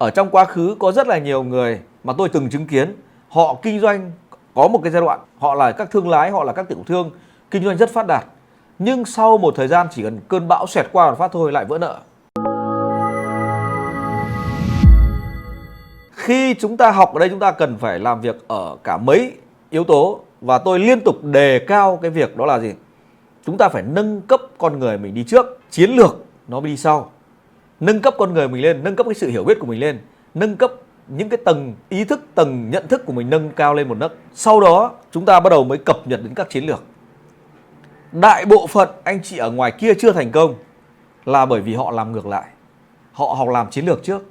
Ở trong quá khứ có rất là nhiều người mà tôi từng chứng kiến, họ kinh doanh có một cái giai đoạn, họ là các thương lái, họ là các tiểu thương, kinh doanh rất phát đạt. Nhưng sau một thời gian chỉ cần cơn bão xẹt qua một phát thôi lại vỡ nợ. Khi chúng ta học ở đây chúng ta cần phải làm việc ở cả mấy yếu tố. Và tôi liên tục đề cao cái việc đó là gì? Chúng ta phải nâng cấp con người mình đi trước, chiến lược nó đi sau. Nâng cấp con người mình lên, nâng cấp cái sự hiểu biết của mình lên, nâng cấp những cái tầng ý thức, tầng nhận thức của mình nâng cao lên một nấc. Sau đó chúng ta bắt đầu mới cập nhật đến các chiến lược. Đại bộ phận anh chị ở ngoài kia chưa thành công là bởi vì họ làm ngược lại. Họ học làm chiến lược trước,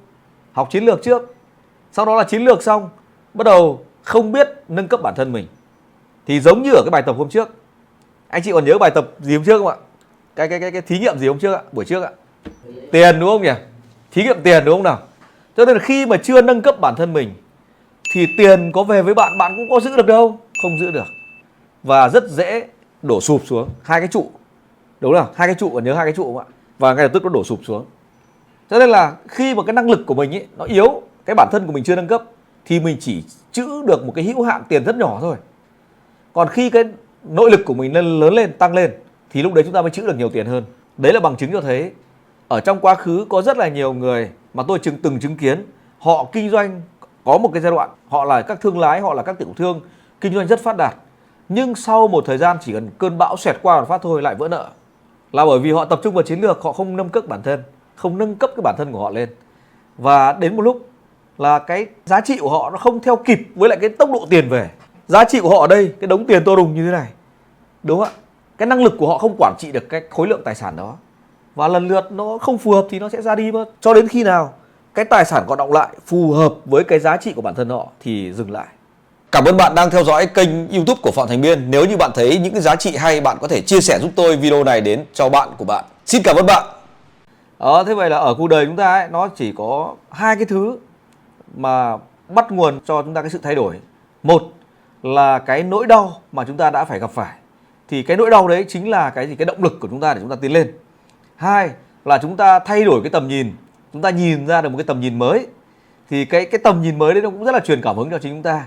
học chiến lược trước, sau đó là chiến lược xong bắt đầu không biết nâng cấp bản thân mình. Thì giống như ở cái bài tập hôm trước, anh chị còn nhớ bài tập gì hôm trước không ạ? Cái thí nghiệm gì hôm trước ạ? Buổi trước ạ? Tiền đúng không nhỉ? Thí nghiệm tiền đúng không nào? Cho nên là khi mà chưa nâng cấp bản thân mình thì tiền có về với bạn, bạn cũng có giữ được đâu, không giữ được. Và rất dễ đổ sụp xuống. Hai cái trụ, đúng không? Hai cái trụ, còn nhớ hai cái trụ không ạ? Và ngay lập tức nó đổ sụp xuống. Cho nên là khi mà cái năng lực của mình ấy, nó yếu, cái bản thân của mình chưa nâng cấp thì mình chỉ trữ được một cái hữu hạn tiền rất nhỏ thôi. Còn khi cái nội lực của mình lớn lên, tăng lên thì lúc đấy chúng ta mới trữ được nhiều tiền hơn. Đấy là bằng chứng cho thấy ở trong quá khứ có rất là nhiều người mà tôi từng chứng kiến, họ kinh doanh có một cái giai đoạn, họ là các thương lái, họ là các tiểu thương, kinh doanh rất phát đạt. Nhưng sau một thời gian chỉ cần cơn bão xẹt qua một phát thôi lại vỡ nợ. Là bởi vì họ tập trung vào chiến lược, họ không nâng cấp bản thân, không nâng cấp cái bản thân của họ lên. Và đến một lúc là cái giá trị của họ nó không theo kịp với lại cái tốc độ tiền về. Giá trị của họ ở đây, cái đống tiền to đùng như thế này, đúng không ạ? Cái năng lực của họ không quản trị được cái khối lượng tài sản đó. Và lần lượt nó không phù hợp thì nó sẽ ra đi mất. Cho đến khi nào cái tài sản còn đọng lại phù hợp với cái giá trị của bản thân họ thì dừng lại. Cảm ơn bạn đang theo dõi kênh YouTube của Phạm Thành Biên. Nếu như bạn thấy những cái giá trị hay, bạn có thể chia sẻ giúp tôi video này đến cho bạn của bạn. Xin cảm ơn bạn. Thế vậy là ở cuộc đời chúng ta ấy, nó chỉ có hai cái thứ mà bắt nguồn cho chúng ta cái sự thay đổi. Một là cái nỗi đau mà chúng ta đã phải gặp phải. Thì cái nỗi đau đấy chính là cái gì? Cái động lực của chúng ta để chúng ta tiến lên. Hai là chúng ta thay đổi cái tầm nhìn, chúng ta nhìn ra được một cái tầm nhìn mới. Thì cái tầm nhìn mới đấy nó cũng rất là truyền cảm hứng cho chính chúng ta.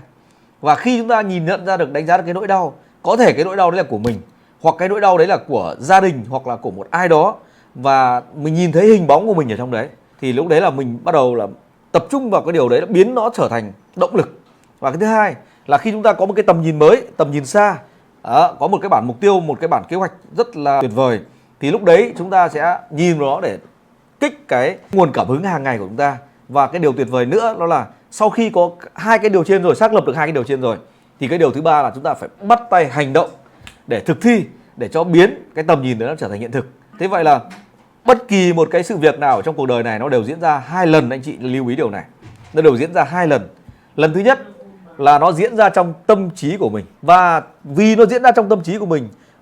Và khi chúng ta nhìn nhận ra được, đánh giá được cái nỗi đau, có thể cái nỗi đau đấy là của mình, hoặc cái nỗi đau đấy là của gia đình, hoặc là của một ai đó, và mình nhìn thấy hình bóng của mình ở trong đấy, thì lúc đấy là mình bắt đầu là tập trung vào cái điều đấy, biến nó trở thành động lực. Và cái thứ hai là khi chúng ta có một cái tầm nhìn mới, tầm nhìn xa, có một cái bản mục tiêu, một cái bản kế hoạch rất là tuyệt vời, thì lúc đấy chúng ta sẽ nhìn vào nó để kích cái nguồn cảm hứng hàng ngày của chúng ta. Và cái điều tuyệt vời nữa đó là sau khi có hai cái điều trên rồi, xác lập được hai cái điều trên rồi, thì cái điều thứ ba là chúng ta phải bắt tay hành động để thực thi, để cho biến cái tầm nhìn đó nó trở thành hiện thực. Thế vậy là bất kỳ một cái sự việc nào trong cuộc đời này nó đều diễn ra hai lần, anh chị lưu ý điều này. Nó đều diễn ra hai lần. Lần thứ nhất là nó diễn ra trong tâm trí của mình. Và vì nó diễn ra trong tâm trí của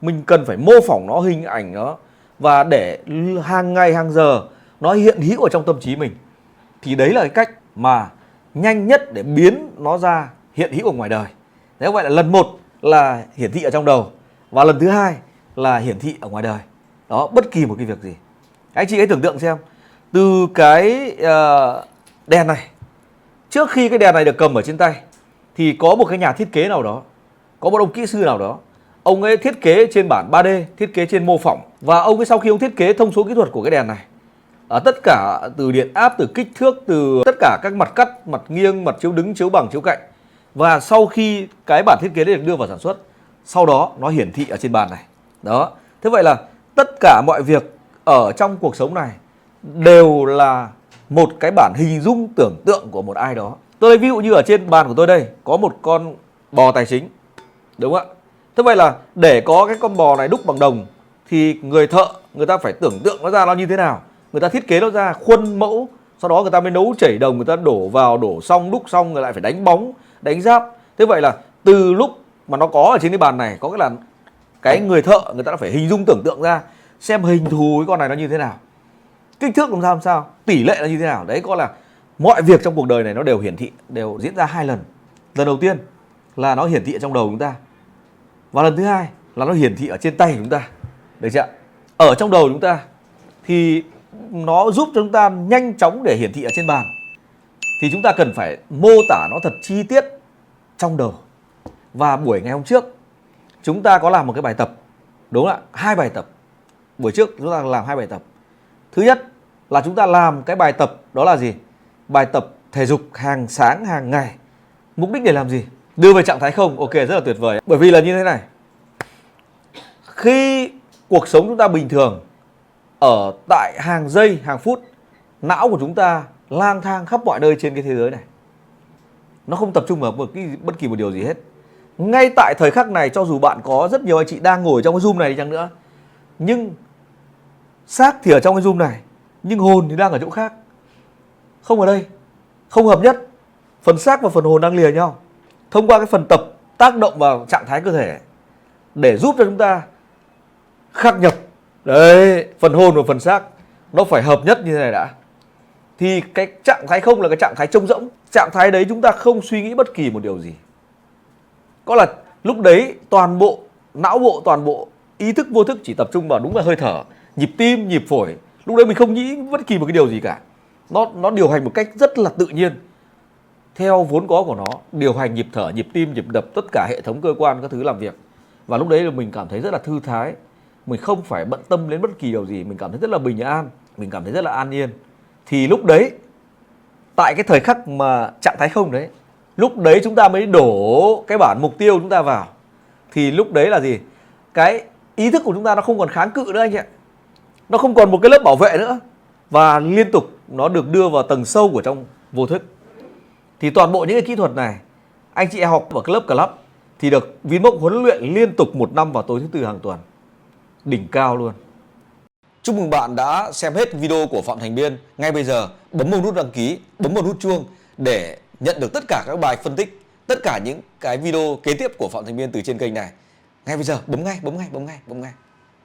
mình cần phải mô phỏng nó, hình ảnh nó, và để hàng ngày hàng giờ nó hiện hữu ở trong tâm trí mình. Thì đấy là cái cách mà nhanh nhất để biến nó ra hiện hữu ở ngoài đời. Thế vậy là lần một là hiển thị ở trong đầu, và lần thứ hai là hiển thị ở ngoài đời. Đó, bất kỳ một cái việc gì. Anh chị hãy tưởng tượng xem, từ cái đèn này, trước khi cái đèn này được cầm ở trên tay thì có một cái nhà thiết kế nào đó, có một ông kỹ sư nào đó, ông ấy thiết kế trên bản 3D, thiết kế trên mô phỏng. Và ông ấy sau khi ông thiết kế thông số kỹ thuật của cái đèn này, tất cả từ điện áp, từ kích thước, từ tất cả các mặt cắt, mặt nghiêng, mặt chiếu đứng, chiếu bằng, chiếu cạnh. Và sau khi cái bản thiết kế đấy được đưa vào sản xuất, sau đó nó hiển thị ở trên bàn này. Đó. Thế vậy là tất cả mọi việc ở trong cuộc sống này đều là một cái bản hình dung tưởng tượng của một ai đó. Tôi lấy ví dụ như ở trên bàn của tôi đây có một con bò tài chính, đúng không ạ? Thế vậy là để có cái con bò này đúc bằng đồng thì người thợ, người ta phải tưởng tượng nó ra nó như thế nào, người ta thiết kế nó ra khuôn mẫu, sau đó người ta mới nấu chảy đồng, người ta đổ vào, đổ xong, đúc xong, người lại phải đánh bóng, đánh giáp. Thế vậy là từ lúc mà nó có ở trên cái bàn này, có cái là cái người thợ, người ta đã phải hình dung tưởng tượng ra xem hình thù cái con này nó như thế nào, kích thước làm sao, tỷ lệ là như thế nào. Đấy, có là mọi việc trong cuộc đời này nó đều hiển thị, đều diễn ra hai lần. Lần đầu tiên là nó hiển thị ở trong đầu chúng ta, và lần thứ hai là nó hiển thị ở trên tay chúng ta. Được chưa? Ở trong đầu chúng ta thì nó giúp cho chúng ta nhanh chóng để hiển thị ở trên bàn. thì chúng ta cần phải mô tả nó thật chi tiết trong đầu. Và buổi ngày hôm trước chúng ta có làm một cái bài tập, đúng không ạ? 2 bài tập. Buổi trước chúng ta làm 2 bài tập. Thứ nhất là chúng ta làm cái bài tập đó là gì? Bài tập thể dục hàng sáng hàng ngày. Mục đích để làm gì? Đưa về trạng thái không. Ok, rất là tuyệt vời. Bởi vì là như thế này. Khi cuộc sống chúng ta bình thường, ở tại hàng giây, hàng phút, não của chúng ta lang thang khắp mọi nơi trên cái thế giới này. Nó không tập trung vào bất kỳ một điều gì hết. Ngay tại thời khắc này, cho dù bạn có rất nhiều anh chị đang ngồi trong cái Zoom này đi chăng nữa, nhưng xác thì ở trong cái Zoom này, nhưng hồn thì đang ở chỗ khác. Không ở đây, không hợp nhất. Phần xác và phần hồn đang lìa nhau. Thông qua cái phần tập tác động vào trạng thái cơ thể để giúp cho chúng ta khắc nhập. Đấy, phần hồn và phần xác nó phải hợp nhất như thế này đã. Thì cái trạng thái không là cái trạng thái trống rỗng. Trạng thái đấy chúng ta không suy nghĩ bất kỳ một điều gì. Có là lúc đấy toàn bộ não bộ, toàn bộ ý thức vô thức chỉ tập trung vào đúng là hơi thở, nhịp tim, nhịp phổi. Lúc đấy mình không nghĩ bất kỳ một cái điều gì cả. Nó điều hành một cách rất là tự nhiên, theo vốn có của nó, điều hành nhịp thở, nhịp tim, nhịp đập, tất cả hệ thống cơ quan các thứ làm việc. Và lúc đấy là mình cảm thấy rất là thư thái. Mình không phải bận tâm đến bất kỳ điều gì, mình cảm thấy rất là bình an, mình cảm thấy rất là an yên. Thì lúc đấy, tại cái thời khắc mà trạng thái không đấy, lúc đấy chúng ta mới đổ cái bản mục tiêu chúng ta vào. Thì lúc đấy là gì? Cái ý thức của chúng ta nó không còn kháng cự nữa anh chị ạ. Nó không còn một cái lớp bảo vệ nữa. Và liên tục nó được đưa vào tầng sâu của trong vô thức. Thì toàn bộ những cái kỹ thuật này anh chị học ở cái lớp club thì được Vinbox huấn luyện liên tục 1 năm vào tối thứ Tư hàng tuần. Đỉnh cao luôn. Chúc mừng bạn đã xem hết video của Phạm Thành Biên. Ngay bây giờ bấm vào nút đăng ký, bấm vào nút chuông để nhận được tất cả các bài phân tích, tất cả những cái video kế tiếp của Phạm Thành Biên từ trên kênh này. Ngay bây giờ bấm ngay, bấm ngay, bấm ngay, bấm ngay.